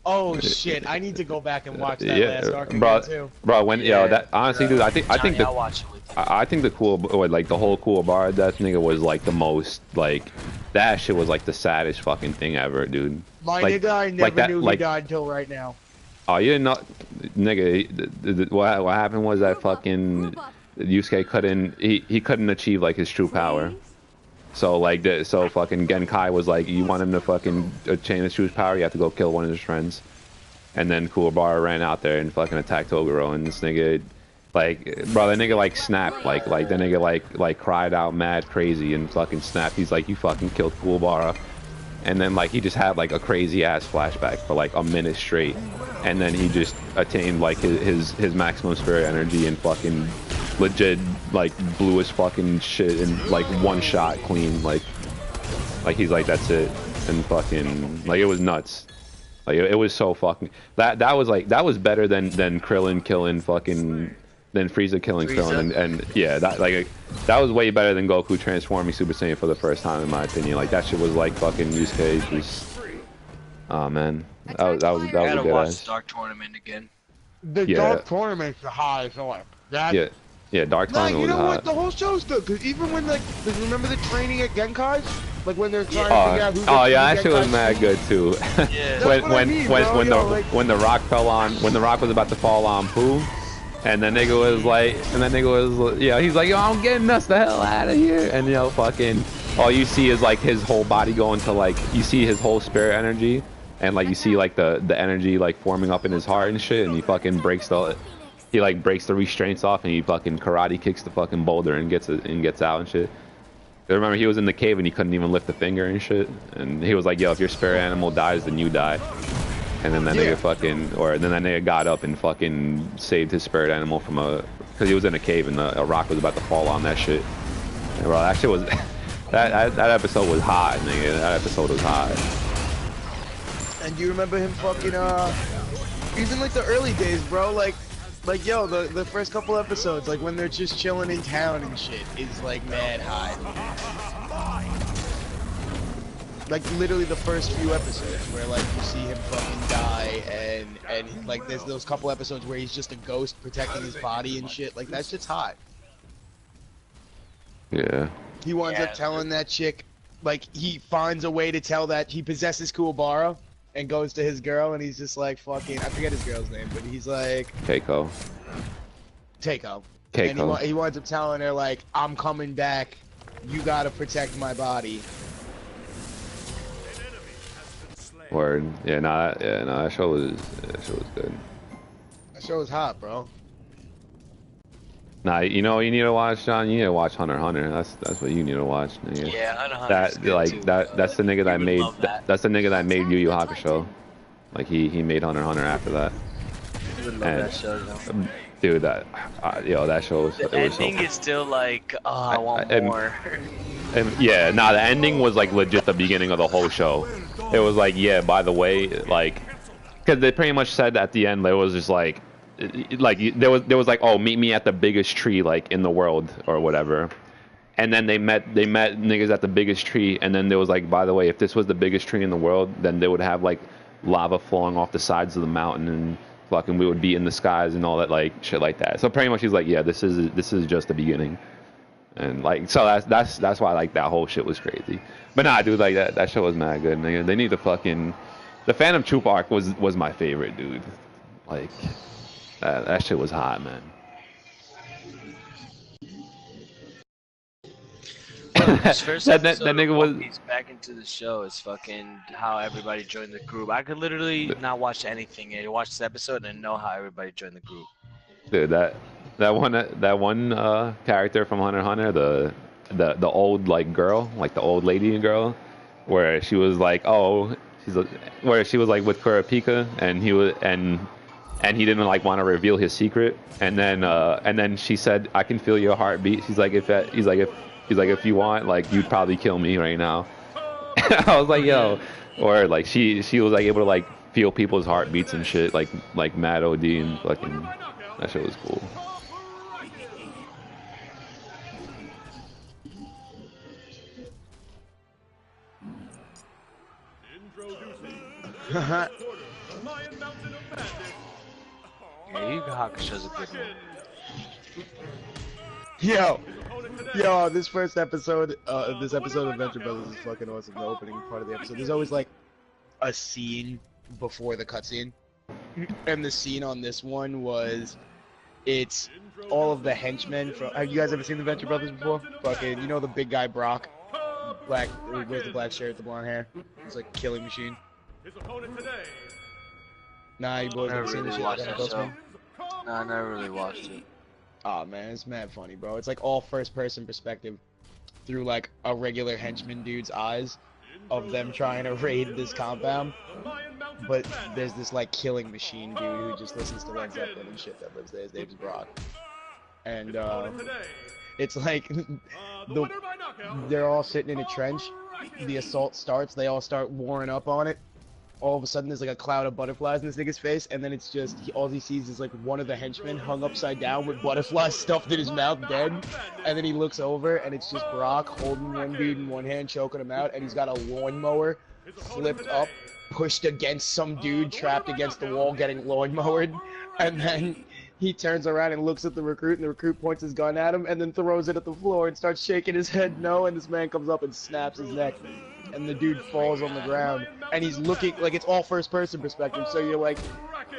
Oh shit! I need to go back and watch that last arc again too. Bro, that honestly, dude, I think the the whole Kuwabara death nigga was like the most like that shit was like the saddest fucking thing ever, dude. My nigga, I never knew he died until right now. Oh, you didn't know, nigga? What happened was that fucking Yusuke couldn't achieve like his true power. So so fucking Genkai was like, you want him to fucking attain his true power, you have to go kill one of his friends. And then Kuwabara ran out there and fucking attacked Toguro, and this nigga, like, bro, that nigga like snapped, like that nigga like cried out mad crazy and fucking snapped. He's like, you fucking killed Kuwabara. And then like he just had like a crazy ass flashback for like a minute straight, and then he just attained like his maximum spirit energy and fucking legit like blew his fucking shit in like one shot clean, like he's like, that's it, and fucking like it was nuts. Like it was so fucking that was better than Krillin killing fucking than Frieza killing Krillin, and yeah, that was way better than Goku transforming Super Saiyan for the first time, in my opinion. Like that shit was like fucking Yusuke just, oh man, that was a good watch ass. Dark Tournament again. The Dark Tournament's the highest one. Yeah, Dark Tournament was hot. You know what? The whole show's good, because even when, like, remember the training at Genkai's? Like when they're trying to figure out who. Oh yeah, that shit was mad good too. Yeah. when the rock fell on, when the rock was about to fall on Pooh, and the nigga was like, he's like, yo, I'm getting us the hell out of here, and fucking, all you see is like his whole body going to like, you see his whole spirit energy, and like you see like the energy like forming up in his heart and shit, and he fucking breaks the restraints off, and he fucking karate kicks the fucking boulder and gets out and shit. I remember he was in the cave and he couldn't even lift a finger and shit, and he was like, yo, if your spirit animal dies, then you die. And then that nigga got up and fucking saved his spirit animal from because he was in a cave and a rock was about to fall on that shit. And bro, that shit was that episode was hot, nigga. That episode was hot. And do you remember him fucking even like the early days, bro? Like yo, the first couple episodes, like when they're just chilling in town and shit, is like mad high. Like literally the first few episodes where like you see him fucking die, and like there's those couple episodes where he's just a ghost protecting his body and shit. Like that shit's hot. Yeah. He winds up telling that chick, like he finds a way to tell that he possesses Kuwabara. And goes to his girl, and he's just like fucking, I forget his girl's name, but he's like Keiko. And he winds up telling her like, I'm coming back, you gotta protect my body. Word. Yeah, that show was good. That show was hot, bro. Nah, you know what you need to watch, John? You need to watch Hunter x Hunter. That's what you need to watch, nigga. Yeah, Hunter x Hunter's good too. That's the nigga that made that's the nigga that made Yu Yu Hakusho. Like he made Hunter x Hunter after that. I would love that show though. Dude, that show was. The ending is still like, oh, I want more. Yeah, nah, the ending was like legit the beginning of the whole show. It was like, yeah, by the way, like, because they pretty much said at the end, it was just like there was like, oh, meet me at the biggest tree like in the world or whatever, and then they met niggas at the biggest tree, and then there was like, by the way, if this was the biggest tree in the world, then they would have like lava flowing off the sides of the mountain, and fucking we would be in the skies and all that like shit like that. So pretty much he's like, yeah, this is just the beginning, and like, so that's why like that whole shit was crazy. But nah, dude, like that show was mad good, nigga. They need to fucking, the Phantom Troop arc was my favorite, dude. Like. That shit was hot, man. that nigga was. He's back into the show. Is fucking how everybody joined the group. I could literally not watch anything. You watch this episode and know how everybody joined the group. Dude, that one character from Hunter x Hunter, the old like girl, like the old lady girl, where she was like, where she was like with Kurapika, and he didn't like want to reveal his secret, and then she said, I can feel your heartbeat. He's like, if you want, like, you'd probably kill me right now. I was like, yo. Or like she was like able to like feel people's heartbeats and shit, like mad OD, and fucking that shit was cool. Yeah, Yu Yu Hakusho's a good one. Yo, this episode of Venture Brothers is fucking awesome. The opening part of the episode, there's always like a scene before the cutscene, and the scene on this one it's all of the henchmen from. Have you guys ever seen the Venture Brothers before? Fucking, you know the big guy Brock, black, wears the black shirt, the blonde hair. He's like a killing machine. Nah, you boys haven't seen this shit? No, I never really watched it. Oh man, it's mad funny, bro. It's like all first-person perspective through like a regular henchman dude's eyes of them trying to raid this compound. But there's this like killing machine dude who just listens to Led Zeppelin and shit that lives there. His name's Brock. And it's like they're all sitting in a trench. The assault starts. They all start warring up on it. All of a sudden, there's like a cloud of butterflies in this nigga's face, and then it's just all he sees is like one of the henchmen hung upside down with butterflies stuffed in his mouth, dead. And then he looks over, and it's just Brock holding one dude in one hand, choking him out, and he's got a lawnmower flipped up, pushed against some dude trapped against the wall, getting lawnmowered. And then he turns around and looks at the recruit, and the recruit points his gun at him, and then throws it at the floor and starts shaking his head no, and this man comes up and snaps his neck, and the dude falls on the ground, and he's looking, like, it's all first-person perspective, so you're, like,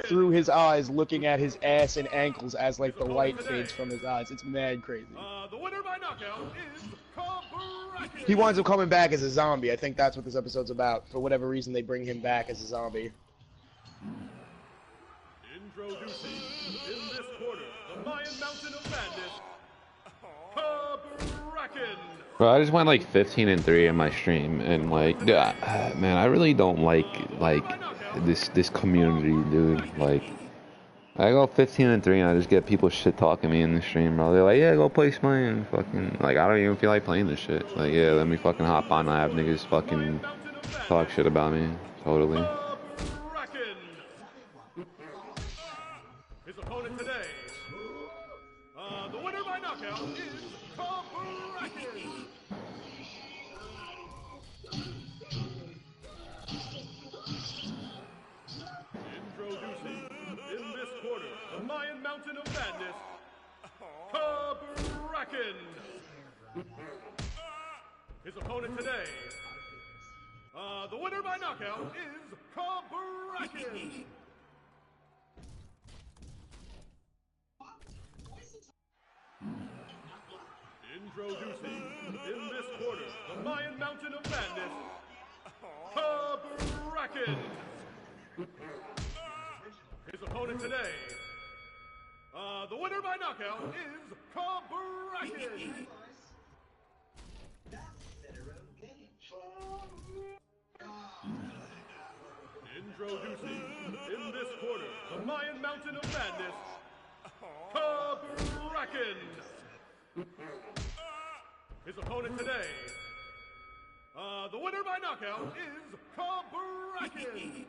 through his eyes looking at his ass and ankles as, like, the light fades from his eyes. It's mad crazy. The winner by knockout is Kaburaki. He winds up coming back as a zombie. I think that's what this episode's about. For whatever reason, they bring him back as a zombie. Introducing, in this corner, the Mayan Mountain of Madness, Kabraken. Bro, I just went like 15-3 in my stream, and like, man, I really don't like this community, dude. Like, I go 15-3 and I just get people shit talking me in the stream, bro. They're like, yeah, go play Smite, and fucking, like, I don't even feel like playing this shit. Like, yeah, let me fucking hop on and have niggas fucking talk shit about me. Totally. His opponent today, the winner by knockout is Kabraken. Introducing, in this corner, the Mayan Mountain of Madness, Kabraken. His opponent today, the winner by knockout is Kabraken. Introducing, in this corner, the Mayan Mountain of Madness, Kabraken. His opponent today, the winner by knockout is Kabraken. Introducing, in this corner, the Mayan Mountain of Madness, Kabraken. His opponent today, the winner by knockout is Kabraken.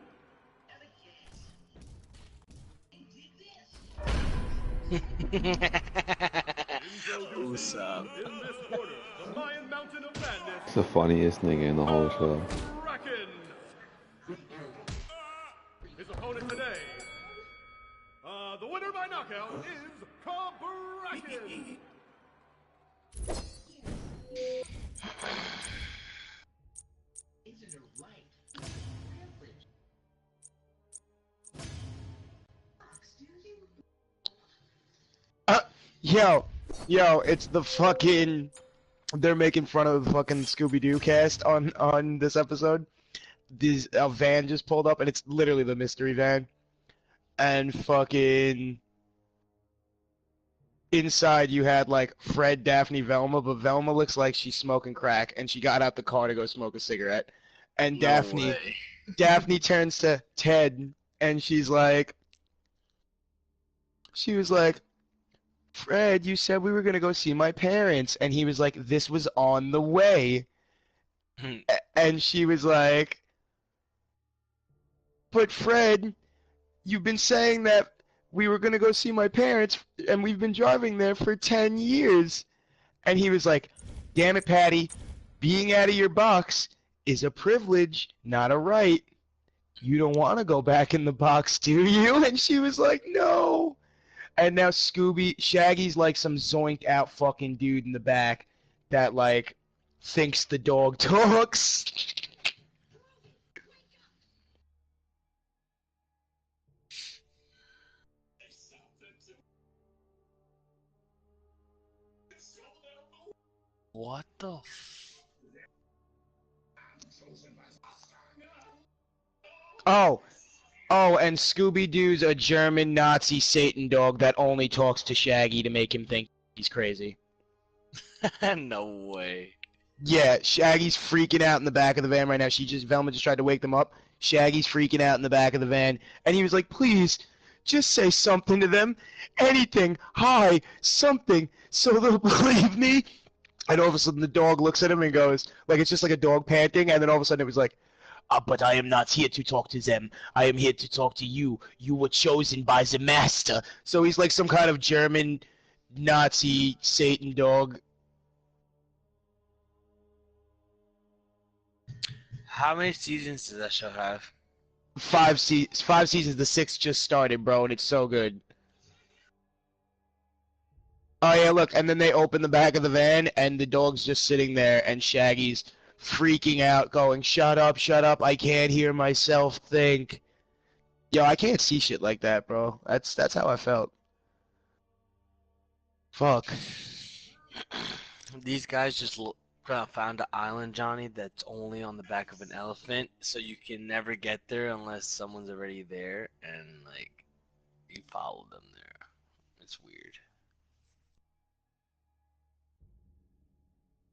What's up? In this corner, the Mayan Mountain of Madness, It's the funniest nigga in the whole show. Kabraken. His opponent today, the winner by knockout is Kabraken. Yo, it's the fucking... They're making fun of the fucking Scooby-Doo cast on this episode. A van just pulled up, and it's literally the mystery van. And fucking... Inside you had, like, Fred, Daphne, Velma, but Velma looks like she's smoking crack, and she got out the car to go smoke a cigarette. And No way. Daphne turns to Ted, and she was like, Fred, you said we were going to go see my parents. And he was like, this was on the way. And she was like, but Fred, you've been saying that we were going to go see my parents, and we've been driving there for 10 years. And he was like, damn it, Patty, being out of your box is a privilege, not a right. You don't want to go back in the box, do you? And she was like, no. And now Shaggy's like some zoinked out fucking dude in the back that, like, thinks the dog talks. What the Oh, and Scooby-Doo's a German Nazi Satan dog that only talks to Shaggy to make him think he's crazy. No way. Yeah, Shaggy's freaking out in the back of the van right now. Velma just tried to wake them up. Shaggy's freaking out in the back of the van, and he was like, please, just say something to them. Anything. Hi. Something. So they'll believe me. And all of a sudden the dog looks at him and goes, like, it's just like a dog panting, and then all of a sudden it was like, but I am not here to talk to them. I am here to talk to you. You were chosen by the master. So he's like some kind of German Nazi Satan dog. How many seasons does that show have? 5 seasons. The 6th just started, bro, and it's so good. Oh yeah, look, and then they open the back of the van, and the dog's just sitting there, and Shaggy's freaking out, going, shut up, I can't hear myself think." Yo, I can't see shit like that, bro. That's how I felt. Fuck. These guys just found an island, Johnny, that's only on the back of an elephant, so you can never get there unless someone's already there, and like you follow them there. It's weird.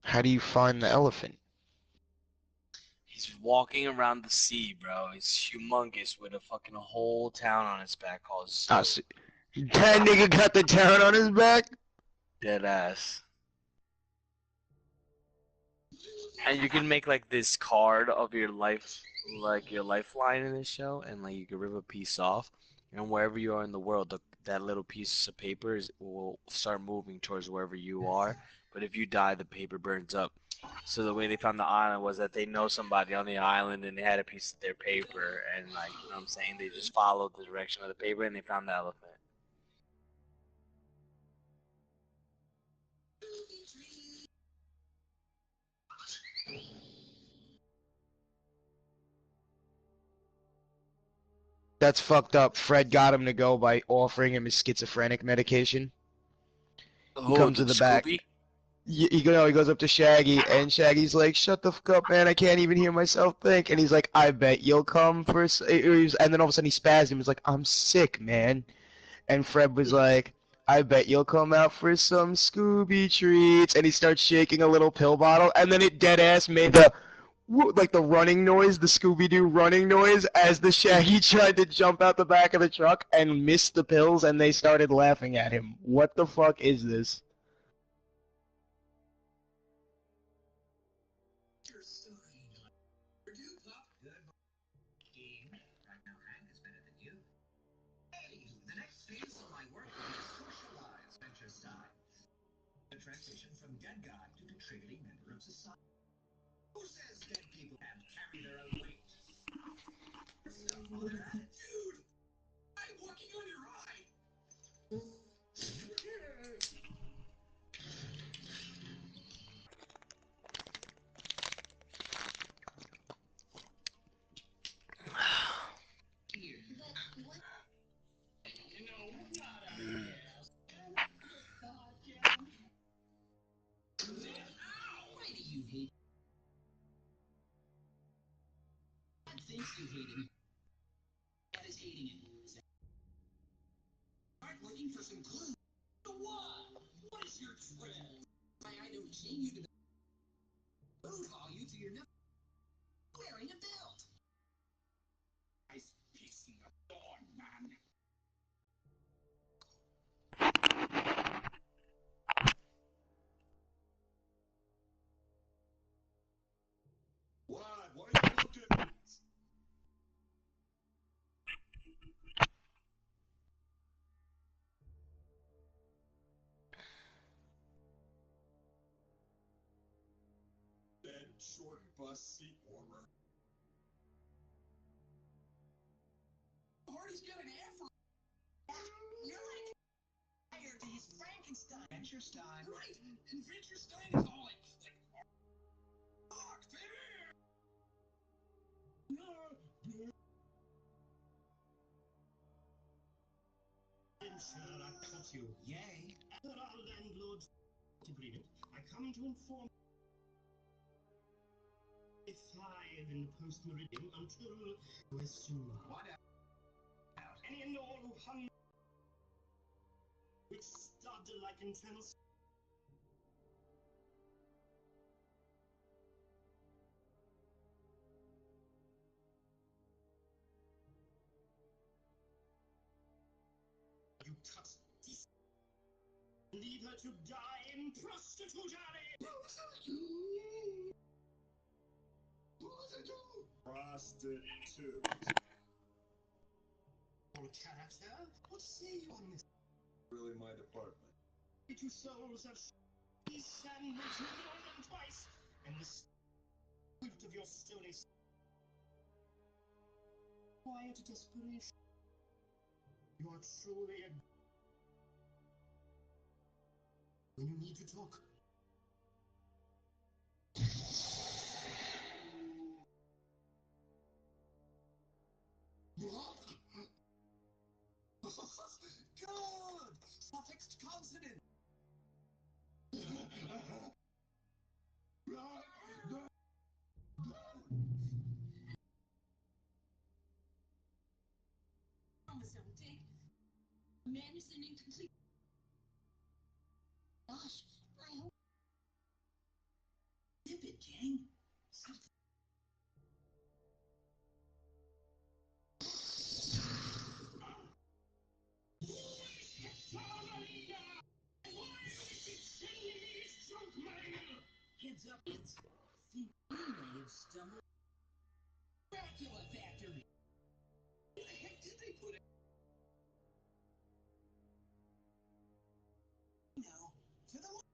How do you find the elephant? He's walking around the sea, bro. He's humongous with a fucking whole town on his back called Ah, Snoop. that nigga got the town on his back? Dead ass. And you can make like this card of your life, like your lifeline in this show, and like you can rip a piece off, and wherever you are in the world, that little piece of paper will start moving towards wherever you are. But if you die, the paper burns up. So the way they found the island was that they know somebody on the island, and they had a piece of their paper, and like you know what I'm saying, they just followed the direction of the paper, and they found the elephant. That's fucked up. Fred got him to go by offering him his schizophrenic medication. He Oh, comes the to the back. Scooby? He goes up to Shaggy, and Shaggy's like, "Shut the fuck up, man! I can't even hear myself think." And he's like, "I bet you'll come for." And then all of a sudden he spazzed him. He's like, "I'm sick, man." And Fred was like, "I bet you'll come out for some Scooby treats." And he starts shaking a little pill bottle, and then it dead ass made the like the running noise, the Scooby-Doo running noise, as the Shaggy tried to jump out the back of the truck and missed the pills, and they started laughing at him. What the fuck is this? Short bus seat warmer. Hardy's got an effort. You're like hired to use Frankenstein. Adventure Stein. Right. Adventure Stein is all like fuck there. Sir, I cut you. Yay. There are landlords. Agreement. I come to inform. 5 in the post-meridian until Westuma. What out? Any and all who hung which stud like internal. You touch this. Leave her to die in prostitute alley. Prostitute. Or character? What say you on this? Really my department. The two souls have sandwiched more than twice, and the fruit of your stony quiet desperation. You are truly a when you need to talk. Good! Suffixed consonant! Man is an incomplete. Gosh, I hope. Zip it, gang. Heads up, it's think we may have stumbled. Dracula Factory. Where the heck did they put it? No, to the left.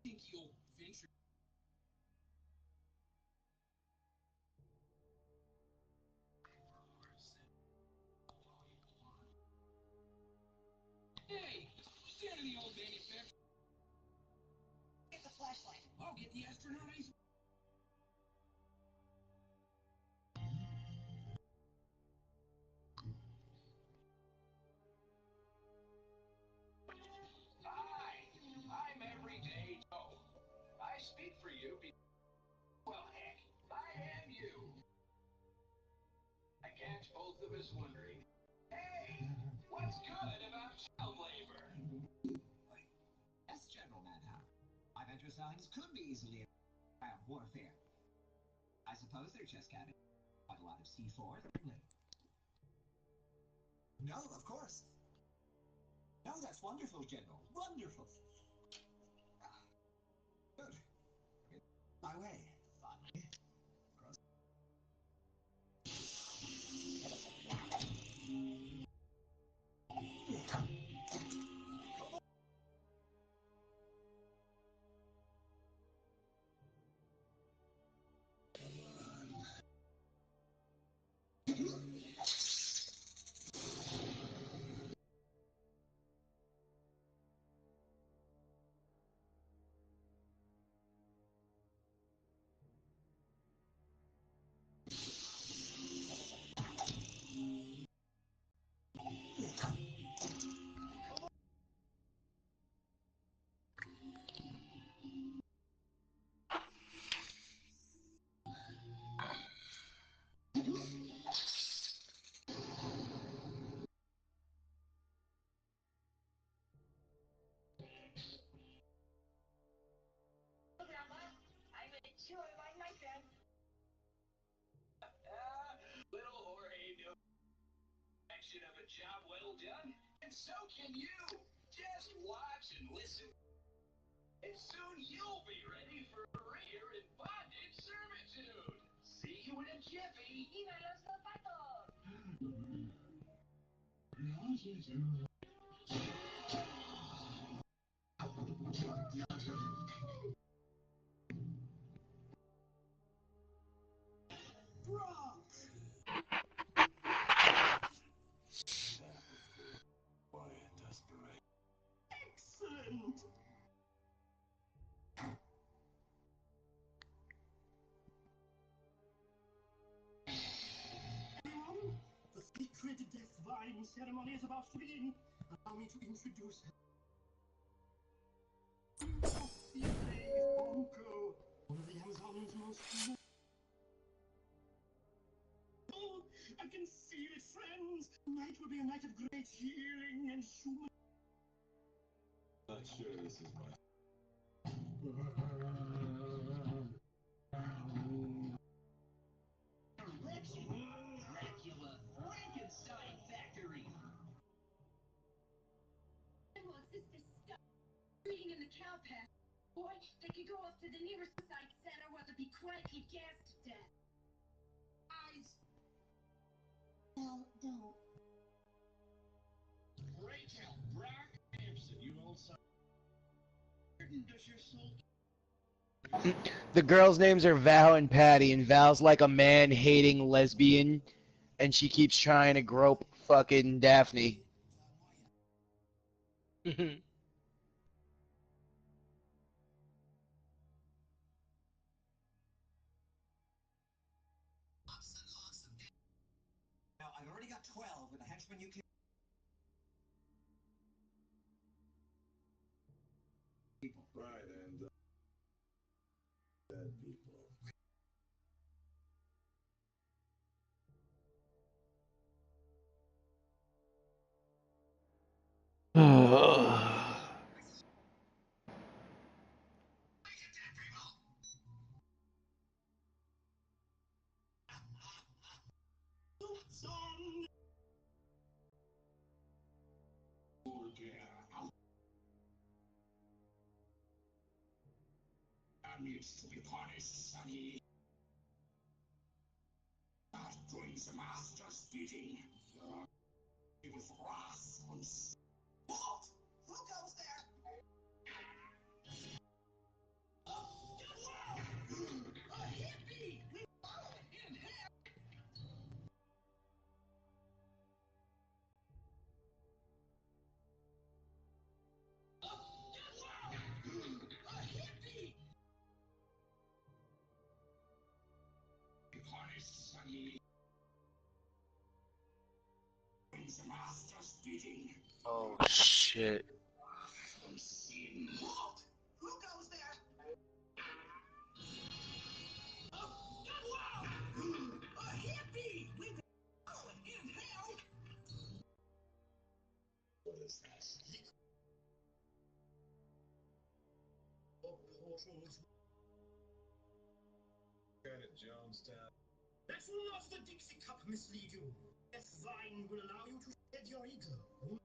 Think you'll venture. Hey, stand in the old manufacturer. Get the flashlight. I'll get the astronaut ice. Hi, I'm Everyday Joe. I speak for you because, well, heck, I am you. I catch both of us wondering, hey, what's good about child labor? Yes, General Manhattan. My venture signs could be easily about warfare. I suppose they're just getting quite a lot of C4. No, of course. No, that's wonderful, General. Wonderful. Good. My way. Fine. Little Jorge knows action of a job well done, and so can you. Just watch and listen, and soon you'll be ready for a career in bondage servitude. See you in a jiffy. ¡Viva los zapatos! Quiet desperation. Excellent! Everyone, the sacred death vying ceremony is about to begin. Allow me to introduce Bonko, one of the Amazon's most. Oh, I can feel it, friends. Tonight will be a night of great healing and human. Not sure this is my. Dracula Frankenstein Factory. What's this stuff? Reading in the cow path. Boy, they could go off to the nearest site center where they'll be quietly gassed to death. Eyes. No, don't. Rachel Brock Hampson, you old son. Does your soul? The girls' names are Val and Patty, and Val's like a man-hating lesbian, and she keeps trying to grope fucking Daphne. Now, I've already got 12 with the henchman you can. Right, and dead people. I'm used to be punished, Sonny. Not doing the master's bidding. With rascals. What? Who goes there? A hippie! We follow him here! A hippie! Be punished, Sonny. Doing the master's bidding. Oh shit. What? Who goes there? A hippie! We've been following him hell! What is that? Portals. Got it, Jonestown. Let not the Dixie Cup mislead you. Death Vine will allow you to shed your ego.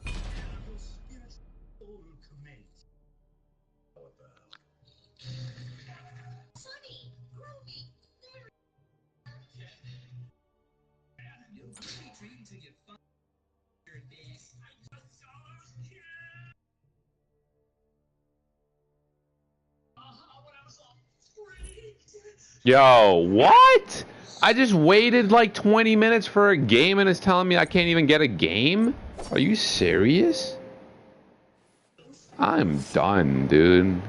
And your spiritual soul command. What the hell? Funny, groovy, You'll be treated to your fun your days. When I was all freaked. Yo, what? I just waited like 20 minutes for a game and it's telling me I can't even get a game? Are you serious? I'm done, dude.